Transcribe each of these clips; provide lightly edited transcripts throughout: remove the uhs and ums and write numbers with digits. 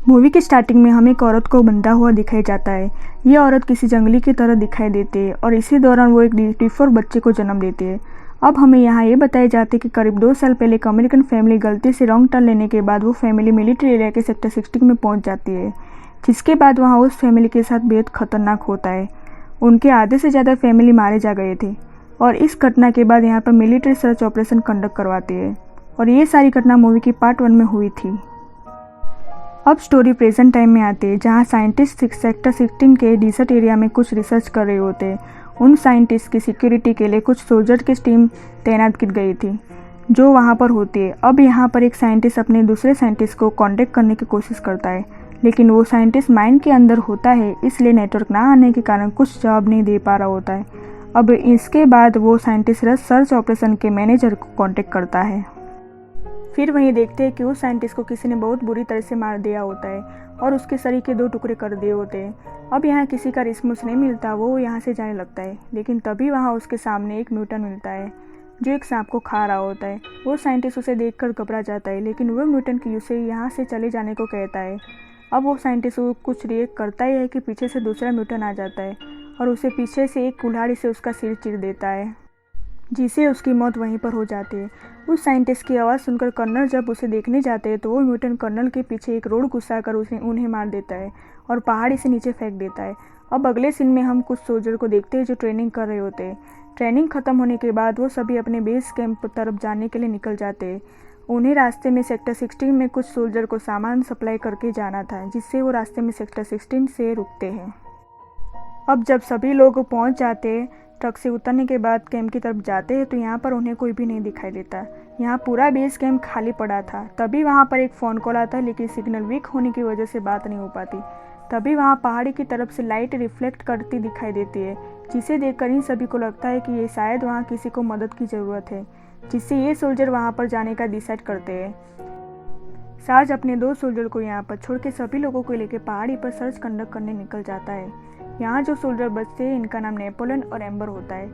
Movie के starting में हमें एक औरत को बंधा हुआ दिखाई जाता है। ये औरत किसी जंगली की तरह दिखाई देती है और इसी दौरान वो एक डिफॉर बच्चे को जन्म देती है। अब हमें यहाँ ये बताया जाता है कि करीब 2 साल पहले एक अमेरिकन फैमिली गलती से रॉन्ग टर्न लेने के बाद वो फैमिली मिलिट्री एरिया के सेक्टर 16 में पहुँच जाती है, जिसके बाद वहाँ उस फैमिली के साथ बेहद खतरनाक होता है। उनके आधे से ज़्यादा फैमिली मारे जा गए थे और इस घटना के बाद यहाँ पर मिलिट्री सर्च ऑपरेशन कंडक्ट करवाती है और ये सारी घटना मूवी की पार्ट 1 में हुई थी। अब स्टोरी प्रेजेंट टाइम में आती है, जहाँ साइंटिस्ट सेक्टर 16 के डिसर्ट एरिया में कुछ रिसर्च कर रहे होते हैं। उन साइंटिस्ट की सिक्योरिटी के लिए कुछ सोल्जर की टीम तैनात की गई थी जो वहाँ पर होती है। अब यहाँ पर एक साइंटिस्ट अपने दूसरे साइंटिस्ट को कांटेक्ट करने की कोशिश करता है, लेकिन वो साइंटिस्ट माइंड के अंदर होता है, इसलिए नेटवर्क ना आने के कारण कुछ जवाब नहीं दे पा रहा होता है। अब इसके बाद वो साइंटिस्ट सर्च ऑपरेशन के मैनेजर को कांटेक्ट करता है। फिर वहीं देखते हैं कि उस साइंटिस्ट को किसी ने बहुत बुरी तरह से मार दिया होता है और उसके शरीर के 2 टुकड़े कर दिए होते हैं। अब यहाँ किसी का रिस्पॉन्स नहीं मिलता, वो यहाँ से जाने लगता है, लेकिन तभी वहाँ उसके सामने एक म्यूटेंट मिलता है जो एक सांप को खा रहा होता है। वो साइंटिस्ट उसे देखकर घबरा जाता है, लेकिन वो म्यूटेंट उसे यहाँ से चले जाने को कहता है। अब वो साइंटिस्ट कुछ रिएक्ट करता ही है कि पीछे से दूसरा म्यूटेंट आ जाता है और उसे पीछे से एक कुल्हाड़ी से उसका सिर चीर देता है, जिससे उसकी मौत वहीं पर हो जाती है। उस साइंटिस्ट की आवाज़ सुनकर कर्नल जब उसे देखने जाते हैं तो वो म्यूटेंट कर्नल के पीछे एक रोड घुसाकर उन्हें मार देता है और पहाड़ी से नीचे फेंक देता है। अब अगले सीन में हम कुछ सोल्जर को देखते हैं जो ट्रेनिंग कर रहे होते हैं। ट्रेनिंग खत्म होने के बाद वो सभी अपने बेस कैंप तरफ जाने के लिए निकल जाते हैं। उन्हें रास्ते में सेक्टर 16 में कुछ सोल्जर को सामान सप्लाई करके जाना था, जिससे वो रास्ते में सेक्टर 16 से रुकते हैं। अब जब सभी लोग पहुंच जाते हैं, ट्रक से उतरने के बाद कैंप की तरफ जाते हैं तो यहाँ पर उन्हें कोई भी नहीं दिखाई देता। यहाँ पूरा बेस कैंप खाली पड़ा था। तभी वहाँ पर एक फ़ोन कॉल आता है, लेकिन सिग्नल वीक होने की वजह से बात नहीं हो पाती। तभी वहाँ पहाड़ी की तरफ से लाइट रिफ्लेक्ट करती दिखाई देती है, जिसे देखकर इन सभी को लगता है कि ये शायद वहाँ किसी को मदद की ज़रूरत है, जिससे ये सोल्जर वहाँ पर जाने का डिसाइड करते हैं। सार्ज अपने 2 सोल्जर को यहाँ पर छोड़ के सभी लोगों को लेकर पहाड़ी पर सर्च कंडक्ट करने निकल जाता है। यहाँ जो सोल्जर बचते हैं, इनका नाम नेपोलियन और एम्बर होता है।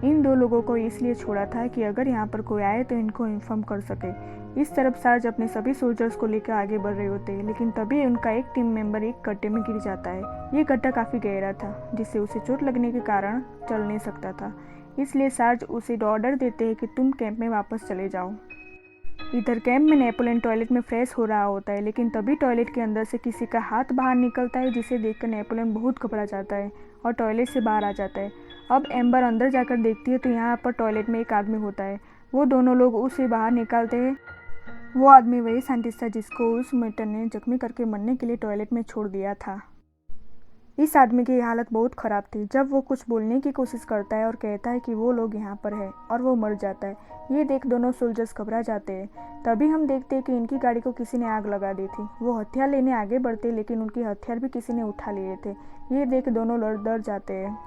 इन 2 लोगों को इसलिए छोड़ा था कि अगर यहाँ पर कोई आए तो इनको इन्फॉर्म कर सके। इस तरफ सार्ज अपने सभी सोल्जर्स को लेकर आगे बढ़ रहे होते हैं, लेकिन तभी उनका एक टीम मेंबर एक गड्ढे में गिर जाता है। ये गड्ढा काफ़ी गहरा था, जिससे उसे चोट लगने के कारण चल नहीं सकता था। इसलिए सार्ज उसे ऑर्डर देते हैं कि तुम कैंप में वापस चले जाओ। इधर कैंप में नेपोलियन टॉयलेट में फ्रेश हो रहा होता है, लेकिन तभी टॉयलेट के अंदर से किसी का हाथ बाहर निकलता है, जिसे देखकर नेपोलियन बहुत घबरा जाता है और टॉयलेट से बाहर आ जाता है। अब एम्बर अंदर जाकर देखती है तो यहाँ पर टॉयलेट में एक आदमी होता है। वो दोनों लोग उसे बाहर निकालते हैं। वो आदमी वही साइंटिस्ट था जिसको उस म्यूटेंट ने जख्मी करके मरने के लिए टॉयलेट में छोड़ दिया था। इस आदमी की हालत बहुत ख़राब थी। जब वो कुछ बोलने की कोशिश करता है और कहता है कि वो लोग यहाँ पर है, और वो मर जाता है। ये देख दोनों सोल्जर्स घबरा जाते हैं। तभी हम देखते हैं कि इनकी गाड़ी को किसी ने आग लगा दी थी। वो हथियार लेने आगे बढ़ते, लेकिन उनकी हथियार भी किसी ने उठा लिए थे। ये देख दोनों डर जाते हैं।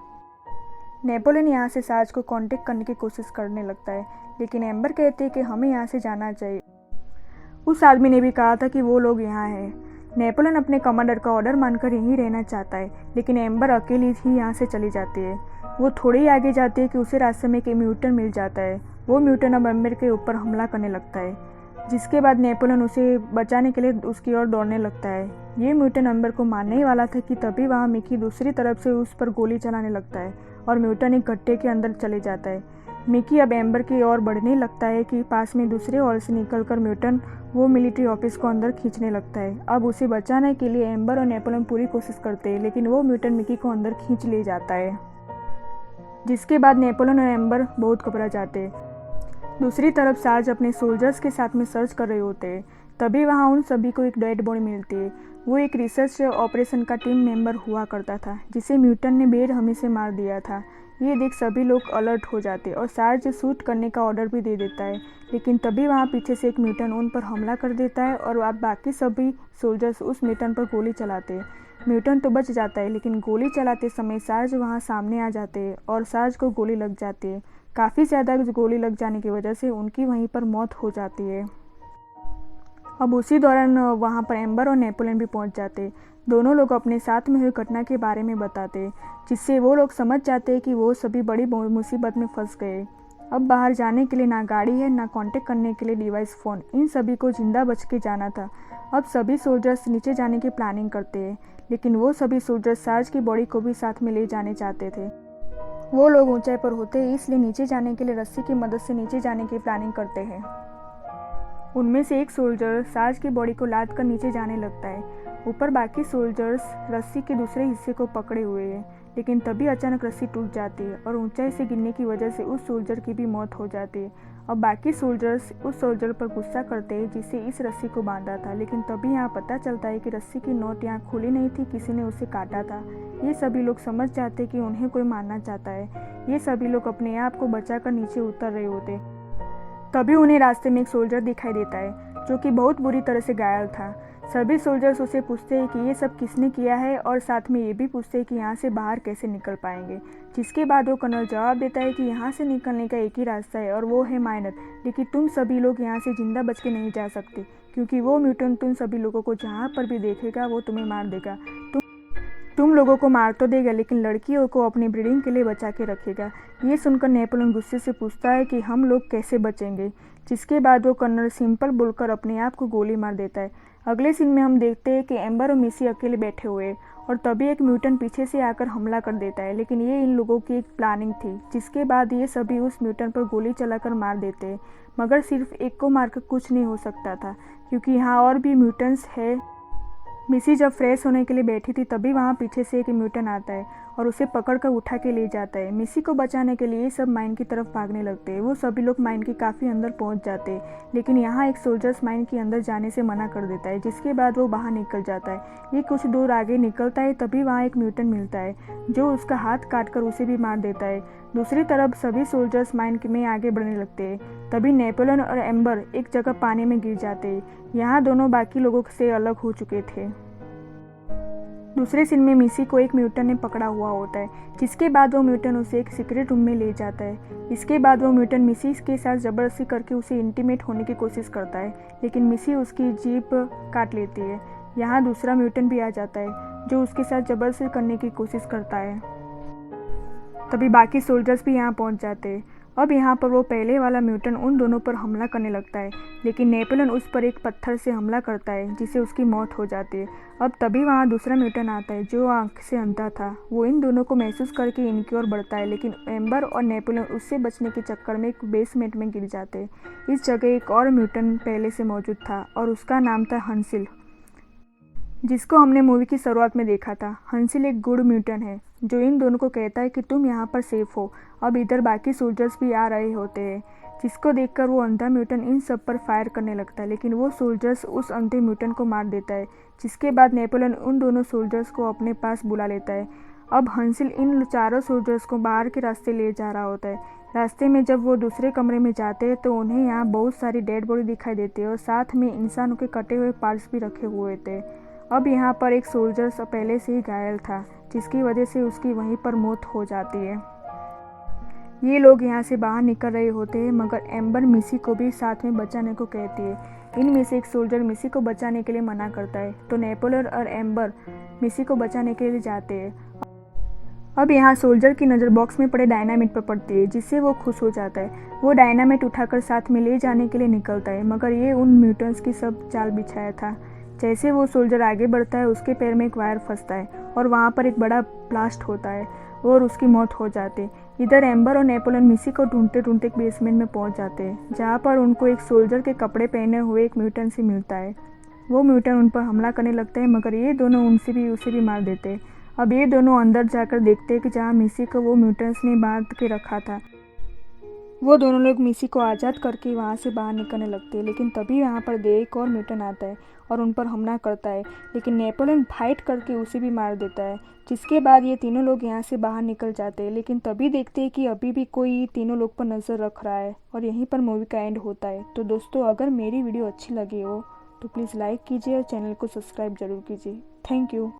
नेपोलियन यहाँ से सार्ज को कांटेक्ट करने की कोशिश करने लगता है, लेकिन एम्बर कहते हैं कि हमें यहाँ से जाना चाहिए। उस आदमी ने भी कहा था कि वो लोग यहाँ हैं। नेपोलियन अपने कमांडर का ऑर्डर मानकर यहीं रहना चाहता है, लेकिन एम्बर अकेली ही यहाँ से चली जाती है। वो थोड़ी ही आगे जाती है कि उसे रास्ते में एक म्यूटेंट मिल जाता है। वो म्यूटेंट अब एम्बर के ऊपर हमला करने लगता है, जिसके बाद नेपोलियन उसे बचाने के लिए उसकी ओर दौड़ने लगता है। ये म्यूटेंट एम्बर को मारने ही वाला था कि तभी वहाँ मिकी दूसरी तरफ से उस पर गोली चलाने लगता है और म्यूटेंट एक गड्ढे के अंदर चले जाता है। मिकी अब एम्बर की ओर बढ़ने लगता है कि पास में दूसरे हॉल से निकलकर म्यूटेंट वो मिलिट्री ऑफिस को अंदर खींचने लगता है। अब उसे बचाने के लिए एम्बर और नेपोलियन पूरी कोशिश करते हैं, लेकिन वो म्यूटेंट मिकी को अंदर खींच ले जाता है, जिसके बाद नेपोलियन और एम्बर बहुत घबरा जाते हैं। दूसरी तरफ सार्ज अपने सोल्जर्स के साथ में सर्च कर रहे होते हैं। तभी वहाँ उन सभी को एक डेड बॉडी मिलती है। वो एक रिसर्च ऑपरेशन का टीम मेंबर हुआ करता था, जिसे म्यूटेंट ने बेरहमी से मार दिया था। ये देख सभी लोग अलर्ट हो जाते और सार्ज शूट करने का ऑर्डर भी दे देता है, लेकिन तभी वहाँ पीछे से एक म्यूटेंट उन पर हमला कर देता है और अब बाकी सभी सोल्जर्स उस म्यूटेंट पर गोली चलाते हैं। म्यूटेंट तो बच जाता है, लेकिन गोली चलाते समय सार्ज वहाँ सामने आ जाते हैं और सार्ज को गोली लग जाती है। काफ़ी ज़्यादा गोली लग जाने की वजह से उनकी वहीं पर मौत हो जाती है। अब उसी दौरान वहाँ पर एम्बर और नेपोलियन भी पहुँच जाते। दोनों लोग अपने साथ में हुई घटना के बारे में बताते, जिससे वो लोग समझ जाते हैं कि वो सभी बड़ी मुसीबत में फंस गए। अब बाहर जाने के लिए ना गाड़ी है, ना कांटेक्ट करने के लिए डिवाइस फ़ोन। इन सभी को जिंदा बच के जाना था। अब सभी सोल्जर्स नीचे जाने की प्लानिंग करते हैं, लेकिन वो सभी सोल्जर्स साज की बॉडी को भी साथ में ले जाने चाहते थे। वो लोग ऊंचाई पर होते हैं, इसलिए नीचे जाने के लिए रस्सी की मदद से नीचे जाने की प्लानिंग करते हैं। उनमें से एक सोल्जर साज की बॉडी को लाद कर नीचे जाने लगता है। ऊपर बाकी सोल्जर्स रस्सी के दूसरे हिस्से को पकड़े हुए हैं, लेकिन तभी अचानक रस्सी टूट जाती है और ऊंचाई से गिरने की वजह से उस सोल्जर की भी मौत हो जाती है। अब बाकी सोल्जर्स उस सोल्जर पर गुस्सा करते हैं जिसे इस रस्सी को बांधा था, लेकिन तभी यहाँ पता चलता है कि रस्सी की नोक यहाँ खुली नहीं थी, किसी ने उसे काटा था। ये सभी लोग समझ जाते कि उन्हें कोई मारना चाहता है। ये सभी लोग अपने आप को बचाकर नीचे उतर रहे होते। तभी उन्हें रास्ते में एक सोल्जर दिखाई देता है जो कि बहुत बुरी तरह से घायल था। सभी सोल्जर्स उसे पूछते हैं कि ये सब किसने किया है और साथ में ये भी पूछते हैं कि यहाँ से बाहर कैसे निकल पाएंगे। जिसके बाद वो कर्नल जवाब देता है कि यहाँ से निकलने का एक ही रास्ता है और वो है माइनर, लेकिन तुम सभी लोग यहाँ से जिंदा बच के नहीं जा सकते, क्योंकि वो म्यूटेंट तुम सभी लोगों को जहाँ पर भी देखेगा वो तुम्हें मार देगा। तुम लोगों को मार तो देगा, लेकिन लड़कियों को अपनी ब्रीडिंग के लिए बचा के रखेगा। ये सुनकर नेपोलियन गुस्से से पूछता है कि हम लोग कैसे बचेंगे। जिसके बाद वो कर्नल सिंपल बोलकर अपने आप को गोली मार देता है। अगले सीन में हम देखते हैं कि एम्बर और मिसी अकेले बैठे हुए हैं और तभी एक म्यूटेंट पीछे से आकर हमला कर देता है, लेकिन ये इन लोगों की एक प्लानिंग थी। जिसके बाद ये सभी उस म्यूटेंट पर गोली चलाकर मार देते हैं, मगर सिर्फ एक को मारकर कुछ नहीं हो सकता था, क्योंकि यहाँ और भी म्यूटेंट्स है। मिसी जब फ्रेश होने के लिए बैठी थी तभी वहाँ पीछे से एक म्यूटेंट आता है और उसे पकड़कर उठा के ले जाता है। मिसी को बचाने के लिए सब माइन की तरफ भागने लगते हैं। वो सभी लोग माइन के काफ़ी अंदर पहुँच जाते हैं, लेकिन यहाँ एक सोल्जर्स माइन के अंदर जाने से मना कर देता है। जिसके बाद वो बाहर निकल जाता है। ये कुछ दूर आगे निकलता है, तभी वहाँ एक म्यूटेंट मिलता है जो उसका हाथ काट कर उसे भी मार देता है। दूसरी तरफ सभी सोल्जर्स माइन में आगे बढ़ने लगते हैं। तभी नेपोलियन और एम्बर एक जगह पानी में गिर जाते हैं। यहाँ दोनों बाकी लोगों से अलग हो चुके थे। दूसरे सीन में मिसी को एक म्यूटेंट ने पकड़ा हुआ होता है, जिसके बाद वो म्यूटेंट उसे एक सीक्रेट रूम में ले जाता है। इसके बाद वो म्यूटेंट मिसी के साथ जबरदस्ती करके उसे इंटीमेट होने की कोशिश करता है, लेकिन मिसी उसकी जीभ काट लेती है। यहाँ दूसरा म्यूटेंट भी आ जाता है जो उसके साथ जबरदस्ती करने की कोशिश करता है। तभी बाकी सोल्जर्स भी यहाँ पहुँच जाते हैं। अब यहाँ पर वो पहले वाला म्यूटेंट उन दोनों पर हमला करने लगता है, लेकिन नेपोलियन उस पर एक पत्थर से हमला करता है जिससे उसकी मौत हो जाती है। अब तभी वहाँ दूसरा म्यूटेंट आता है जो आँख से अंधा था। वो इन दोनों को महसूस करके इनकी ओर बढ़ता है, लेकिन एम्बर और नेपोलियन उससे बचने के चक्कर में एक बेसमेंट में गिर जाते हैं। इस जगह एक और म्यूटेंट पहले से मौजूद था और उसका नाम था हंसिल, जिसको हमने मूवी की शुरुआत में देखा था। हंसिल एक गुड म्यूटेंट है जो इन दोनों को कहता है कि तुम यहाँ पर सेफ हो। अब इधर बाकी सोल्जर्स भी आ रहे होते हैं, जिसको देखकर वो अंधा म्यूटेंट इन सब पर फायर करने लगता है, लेकिन वो सोल्जर्स उस अंधे म्यूटेंट को मार देता है। जिसके बाद नेपोलियन उन दोनों सोल्जर्स को अपने पास बुला लेता है। अब हंसिल इन चारों सोल्जर्स को बाहर के रास्ते ले जा रहा होता है। रास्ते में जब वो दूसरे कमरे में जाते हैं तो उन्हें यहाँ बहुत सारी डेड बॉडी दिखाई देती है और साथ में इंसानों के कटे हुए पार्ट्स भी रखे हुए थे। अब यहाँ पर एक सोल्जर पहले से ही घायल था, जिसकी वजह से उसकी वहीं पर मौत हो जाती है। ये लोग यहाँ से बाहर निकल रहे होते हैं, मगर एम्बर मिसी को भी साथ में बचाने को कहती है। इनमें से एक सोल्जर मिसी को बचाने के लिए मना करता है, तो नेपोलियन और एम्बर मिसी को बचाने के लिए जाते हैं। अब यहाँ सोल्जर की नज़र बॉक्स में पड़े डायनामिट पर पड़ती है, जिससे वो खुश हो जाता है। वो डायनामिट उठाकर साथ में ले जाने के लिए निकलता है, मगर ये उन म्यूटेंट्स की सब चाल बिछाया था। जैसे वो सोल्जर आगे बढ़ता है, उसके पैर में एक वायर फंसता है और वहाँ पर एक बड़ा ब्लास्ट होता है और उसकी मौत हो जाती है। इधर एम्बर और नेपोलियन मिसी को ढूंढते ढूंढते एक बेसमेंट में पहुँच जाते हैं, जहाँ पर उनको एक सोल्जर के कपड़े पहने हुए एक म्यूटेंट से मिलता है। वो म्यूटेंट उन पर हमला करने लगते हैं, मगर ये दोनों उसे भी मार देते हैं। अब ये दोनों अंदर जाकर देखते हैं कि जहाँ मिसी को वो म्यूटेंट्स ने बांध के रखा था। वो दोनों लोग मिसी को आज़ाद करके वहाँ से बाहर निकलने लगते हैं, लेकिन तभी यहाँ पर एक और म्यूटेंट आता है और उन पर हमला करता है, लेकिन नेपोलियन फाइट करके उसे भी मार देता है। जिसके बाद ये तीनों लोग यहाँ से बाहर निकल जाते हैं, लेकिन तभी देखते हैं कि अभी भी कोई तीनों लोग पर नज़र रख रहा है और यहीं पर मूवी का एंड होता है। तो दोस्तों, अगर मेरी वीडियो अच्छी लगी हो तो प्लीज़ लाइक कीजिए और चैनल को सब्सक्राइब ज़रूर कीजिए। Thank you.